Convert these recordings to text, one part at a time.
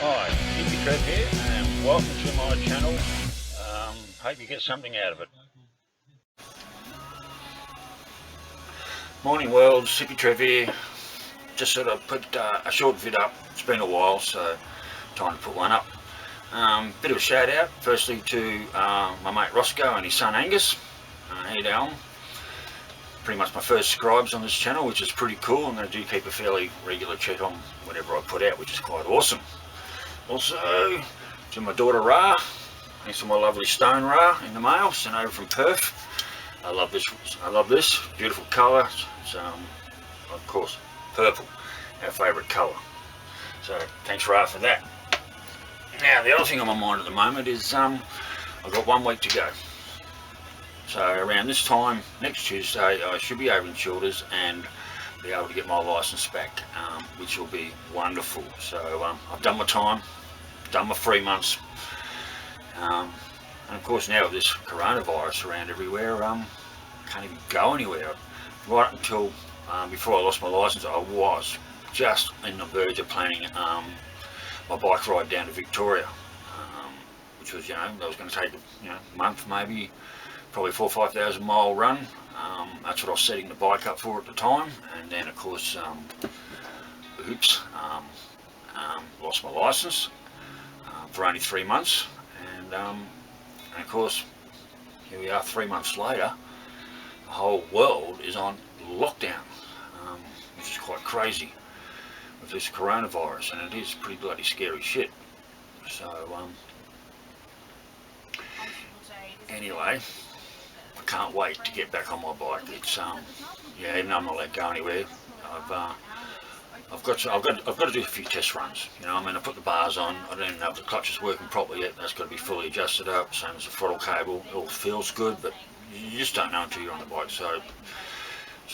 Hi, Hippy Trev here, and welcome to my channel. Hope you get something out of it. Morning world, Hippy Trev here. Just sort of put a short vid up. It's been a while, so time to put one up. Bit of a shout out, firstly to my mate Roscoe and his son Angus. How you doing? Pretty much my first subscribers on this channel, which is pretty cool, and they do keep a fairly regular check on whatever I put out, which is quite awesome. Also, to my daughter Ra, thanks for my lovely stone Ra in the mail, sent over from Perth. I love this beautiful colour. It's of course purple, our favourite colour. So thanks Ra for that. Now the other thing on my mind at the moment is I've got 1 week to go. So around this time next Tuesday I should be over in Childers and be able to get my licence back, which will be wonderful. So I've done my time, done my 3 months, and of course now with this coronavirus around everywhere, can't even go anywhere. Right until before I lost my licence, I was just in the verge of planning my bike ride down to Victoria, which was, I was going to take a month, maybe probably 4,000 or 5,000 mile run. That's what I was setting the bike up for at the time, and then of course oops, lost my licence for only 3 months, and of course here we are 3 months later. The whole world is on lockdown, which is quite crazy with this coronavirus, and it is pretty bloody scary shit. So anyway, I can't wait to get back on my bike. It's yeah, even though I'm not let go anywhere, I've got to do a few test runs. I mean, I put the bars on. I don't even know if the clutch is working properly yet. That's got to be fully adjusted up. Same as the throttle cable. It all feels good, but you just don't know until you're on the bike. So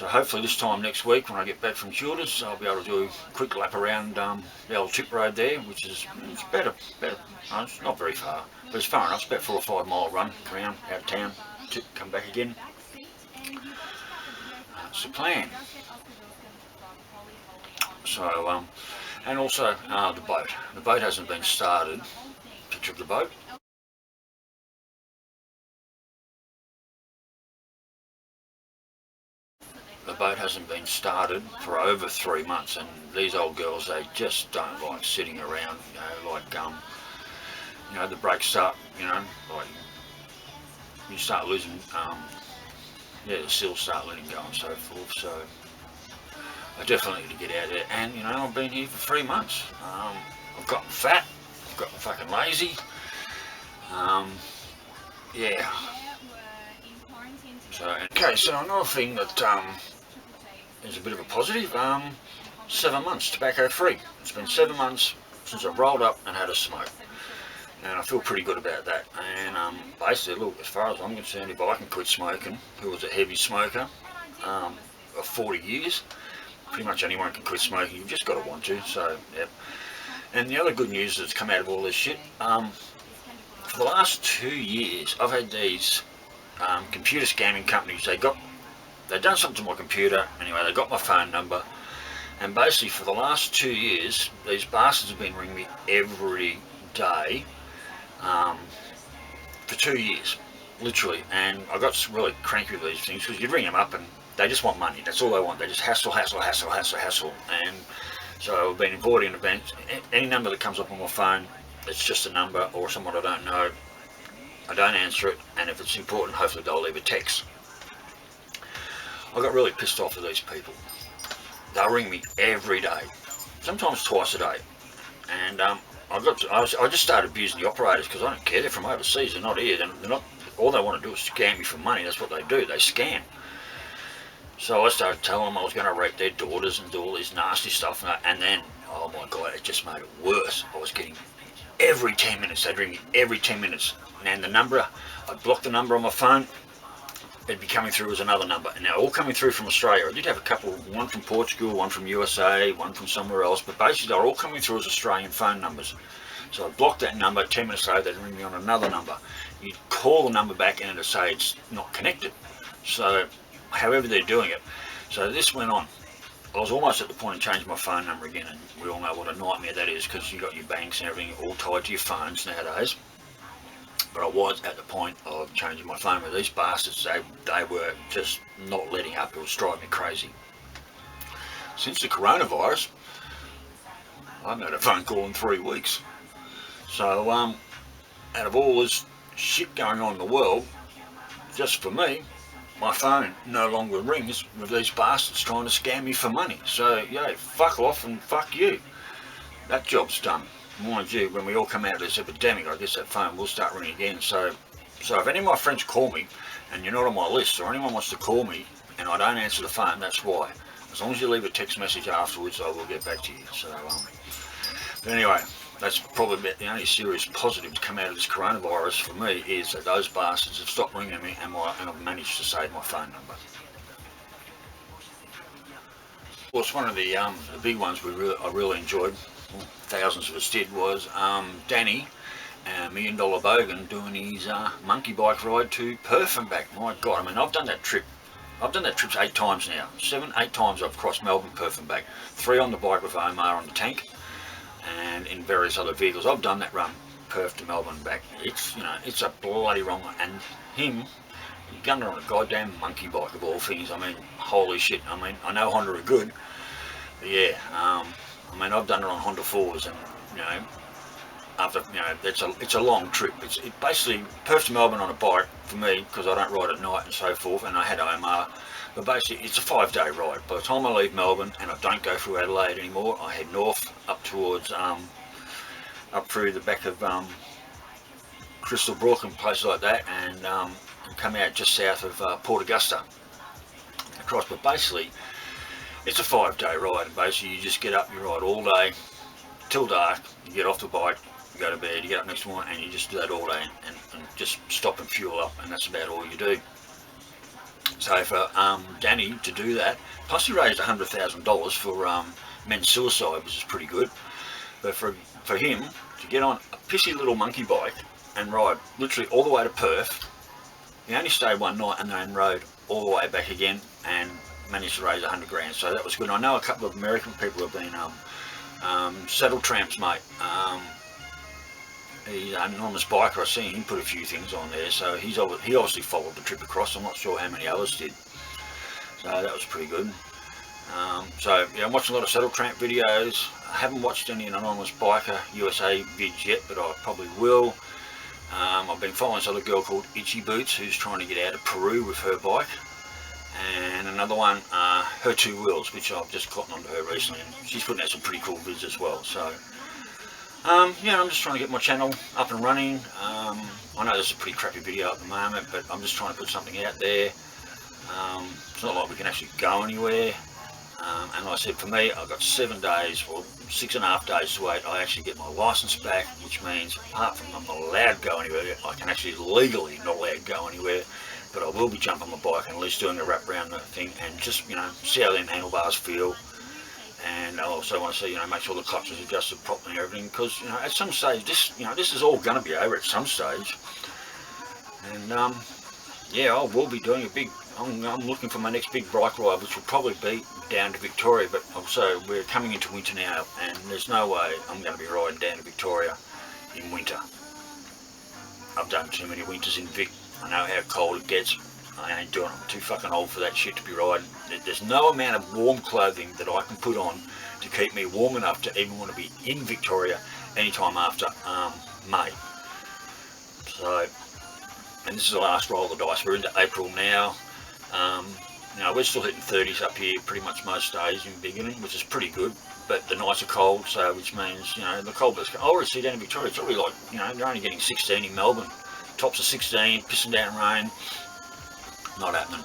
hopefully this time next week when I get back from Childers, I'll be able to do a quick lap around the old tip road there, which is better. It's not very far, but it's far enough. It's about 4 or 5 mile run around out of town, tip, come back again. That's the plan. So and also the boat. The boat hasn't been started. Picture of the boat. The boat hasn't been started for over 3 months, and these old girls, they just don't like sitting around. The brakes start, like you start losing, the seals start letting go and so forth. So I definitely need to get out there, and I've been here for 3 months. I've gotten fat, I've gotten fucking lazy. Yeah. So okay, so another thing that is a bit of a positive. 7 months tobacco free. It's been 7 months since I rolled up and had a smoke, and I feel pretty good about that. And basically, look, as far as I'm concerned, if I can quit smoking, who was a heavy smoker of 40 years, pretty much anyone can quit smoking. You've just got to want to. So yep. And the other good news that's come out of all this shit, for the last 2 years, I've had these computer scamming companies. They've done something to my computer. Anyway, they got my phone number, and basically for the last 2 years, these bastards have been ringing me every day for 2 years, literally. And I got really cranky with these things because you ring them up and they just want money. That's all they want. They just hassle. And so I've been avoiding the bank. Any number that comes up on my phone, it's just a number or someone I don't know. I don't answer it, and if it's important, hopefully they'll leave a text. I got really pissed off with these people. They'll ring me every day, sometimes twice a day, and I just started abusing the operators because I don't care. They're from overseas. They're not here. They're not. All they want to do is scam me for money. That's what they do. They scam. So I started telling them I was going to rape their daughters and do all this nasty stuff, and then, oh my God, it just made it worse. I was getting every 10 minutes. They'd ring me every 10 minutes, and the number, I'd block the number on my phone. It'd be coming through as another number, and they're all coming through from Australia. I did have a couple, one from Portugal, one from USA, one from somewhere else, but basically they're all coming through as Australian phone numbers. So I blocked that number. 10 minutes later, they'd ring me on another number. You'd call the number back and it'd say it's not connected. So however they're doing it. So this went on I was almost at the point of changing my phone number again, and we all know what a nightmare that is because you got your banks and everything all tied to your phones nowadays. But I was at the point of changing my phone with these bastards. They were just not letting up. It was driving me crazy. Since the coronavirus, I haven't had a phone call in 3 weeks. So out of all this shit going on in the world, just for me, my phone no longer rings with these bastards trying to scam me for money. So yeah, fuck off and fuck you. That job's done. Mind you, when we all come out of this epidemic, I guess that phone will start ringing again. So if any of my friends call me and you're not on my list, or anyone wants to call me and I don't answer the phone, that's why. As long as you leave a text message afterwards, I will get back to you. So but anyway, that's probably the only serious positive to come out of this coronavirus for me, is that those bastards have stopped ringing me, and I've managed to save my phone number. Of course, one of the big ones I really enjoyed, well, thousands of us did, was Danny, $1 Million Bogan, doing his monkey bike ride to Perth and back. My God, I mean, I've done that trip. I've done that trip 8 times now. 7, 8 times I've crossed Melbourne, Perth and back. 3 on the bike with Omar on the tank, and in various other vehicles. I've done that run, Perth to Melbourne and back. It's, you know, it's a bloody wrong one. And him, he gunned on a goddamn monkey bike of all things. I mean, holy shit. I mean, I know Honda are good, but yeah, I mean, I've done it on Honda 4s, and you know, after, you know, it's a long trip. It basically, Perth to Melbourne on a bike for me, because I don't ride at night and so forth, and I had Omar. But basically, it's a 5-day ride. By the time I leave Melbourne and I don't go through Adelaide anymore, I head north up towards up through the back of Crystal Brook and places like that, and come out just south of Port Augusta across. But basically, it's a 5-day ride. And basically, you just get up, you ride all day till dark, you get off the bike, you go to bed, you get up next morning, and you just do that all day, and just stop and fuel up, and that's about all you do. So for Danny to do that, plus he raised $100,000 for men's suicide, which is pretty good. But for him to get on a pissy little monkey bike and ride literally all the way to Perth, he only stayed one night and then rode all the way back again and managed to raise 100 grand. So that was good. I know a couple of American people have been saddle tramps, mate. He's an anonymous biker. I seen him put a few things on there, so he obviously followed the trip across. I'm not sure how many others did, so that was pretty good. So yeah, I'm watching a lot of saddle tramp videos. I haven't watched any anonymous biker USA vids yet, but I probably will. I've been following this other girl called Itchy Boots, who's trying to get out of Peru with her bike, and another one, her 2 wheels, which I've just gotten onto her recently, and she's putting out some pretty cool vids as well. So yeah, I'm just trying to get my channel up and running. I know this is a pretty crappy video at the moment, but I'm just trying to put something out there. It's not like we can actually go anywhere. And like I said, for me, I've got 7 days, or 6.5 days to wait. I actually get my license back, which means apart from I'm not allowed to go anywhere, I can actually legally not allowed to go anywhere. But I will be jumping my bike and at least doing a wrap around the thing, and just, you know, see how them handlebars feel. And I also want to see, you know, make sure the clutch is adjusted properly and everything, because, you know, at some stage, this is all going to be over at some stage. And yeah, I will be doing a big, I'm looking for my next big bike ride, which will probably be down to Victoria. But also, we're coming into winter now, and there's no way I'm going to be riding down to Victoria in winter. I've done too many winters in Vic. I know how cold it gets. I ain't doing it. I'm too fucking old for that shit to be riding. There's no amount of warm clothing that I can put on to keep me warm enough to even want to be in Victoria anytime after May. So, and this is the last roll of the dice. We're into April now. You know, we're still hitting 30s up here pretty much most days in the beginning, which is pretty good. But the nights are cold, so which means, you know, the cold bits. I already see down in Victoria, it's already like, you know, they're only getting 16 in Melbourne. Tops of 16, pissing down rain. Not happening.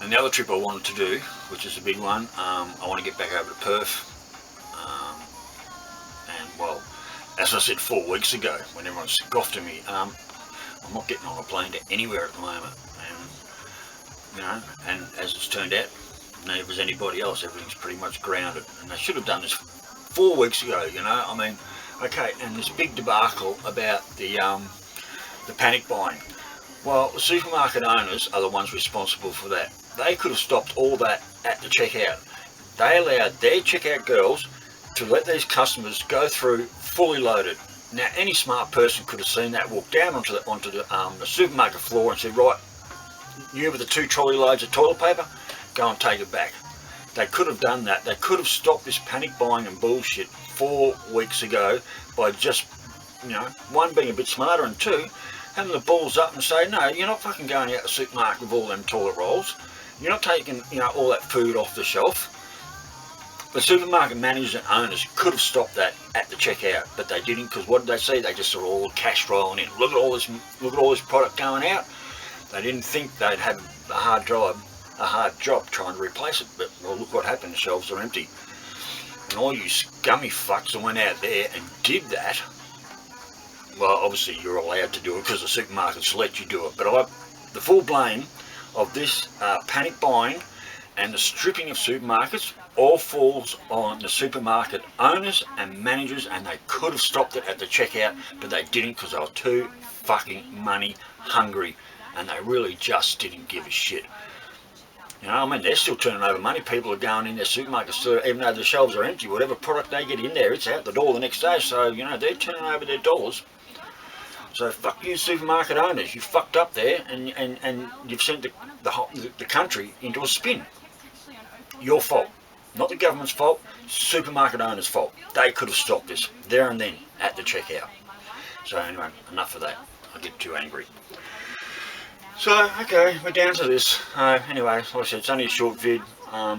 And the other trip I wanted to do, which is a big one, I want to get back over to Perth. And well, as I said 4 weeks ago, when everyone scoffed at me, I'm not getting on a plane to anywhere at the moment. And you know, and as it's turned out, neither was anybody else. Everything's pretty much grounded. And they should have done this 4 weeks ago. You know, I mean, okay. And this big debacle about the panic buying. Well, the supermarket owners are the ones responsible for that. They could have stopped all that at the checkout they allowed their checkout girls to let these customers go through fully loaded. Now, any smart person could have seen that, walk down onto the supermarket floor and said, right, you with the 2 trolley loads of toilet paper, go and take it back. They could have done that. They could have stopped this panic buying and bullshit 4 weeks ago by just, you know, 1, being a bit smarter, and 2, having the balls up and say, no, you're not fucking going out the supermarket with all them toilet rolls. You're not taking, you know, all that food off the shelf. The supermarket managers and owners could have stopped that at the checkout, but they didn't, because what did they see? They just saw all the cash rolling in. Look at all this product going out. They didn't think they'd have a hard job trying to replace it, but well, look what happened. The shelves are empty. And all you scummy fucks that went out there and did that, well, obviously you're allowed to do it because the supermarkets let you do it, but the full blame of this panic buying and the stripping of supermarkets all falls on the supermarket owners and managers, and they could have stopped it at the checkout, but they didn't, because they were too fucking money hungry, and they really just didn't give a shit. You know, I mean, they're still turning over money. People are going in their supermarkets, even though the shelves are empty. Whatever product they get in there, it's out the door the next day, so, you know, they're turning over their dollars. So fuck you, supermarket owners. You fucked up there, and you've sent the country into a spin. Your fault. Not the government's fault, supermarket owners' fault. They could have stopped this there and then at the checkout. So anyway, enough of that. I get too angry. So, okay, we're down to this. Anyway, like I said, it's only a short vid. I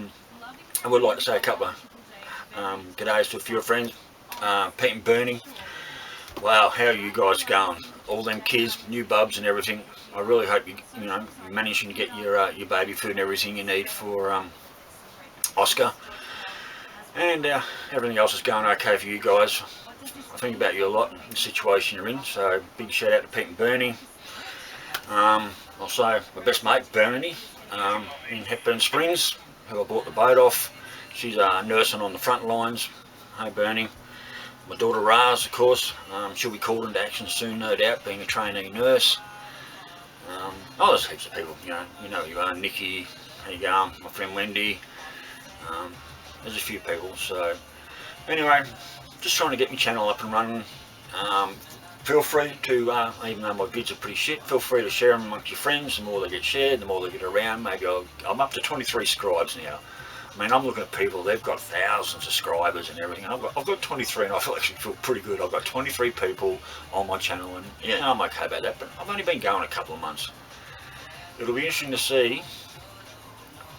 would like to say a couple of g'days to a few friends. Pete and Bernie. Wow, how are you guys going? All them kids, new bubs and everything. I really hope you're managing to get your baby food and everything you need for Oscar, and everything else is going okay for you guys. I think about you a lot in the situation you're in, so big shout out to Pete and Bernie. Also my best mate Bernie in Hepburn Springs, who I bought the boat off. She's nursing on the front lines. Hey Bernie. My daughter Raz, of course, she'll be called into action soon, no doubt, being a trainee nurse. There's heaps of people, you know who you are. Nikki, how you going? My friend Wendy. There's a few people. So anyway, just trying to get my channel up and running. Feel free to, even though my vids are pretty shit, feel free to share them amongst your friends. The more they get shared, the more they get around. Maybe I'm up to 23 scribes now. I mean, I'm looking at people, they've got thousands of subscribers and everything. I've got 23, and I actually feel pretty good. I've got 23 people on my channel, and yeah, I'm okay about that, but I've only been going a couple of months. It'll be interesting to see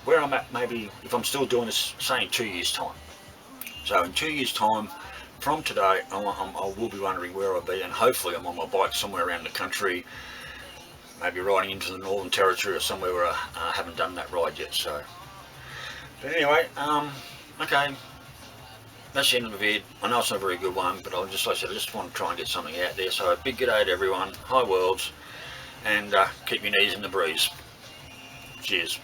where I'm at, maybe if I'm still doing this, say in 2 years time. So in 2 years time from today, I will be wondering where I'll be, and hopefully I'm on my bike somewhere around the country, maybe riding into the Northern Territory or somewhere where I haven't done that ride yet. So but anyway, okay, that's the end of the vid. I know it's not a very good one, but like I said, I just want to try and get something out there. So a big g'day to everyone, hi worlds, and keep your knees in the breeze. Cheers.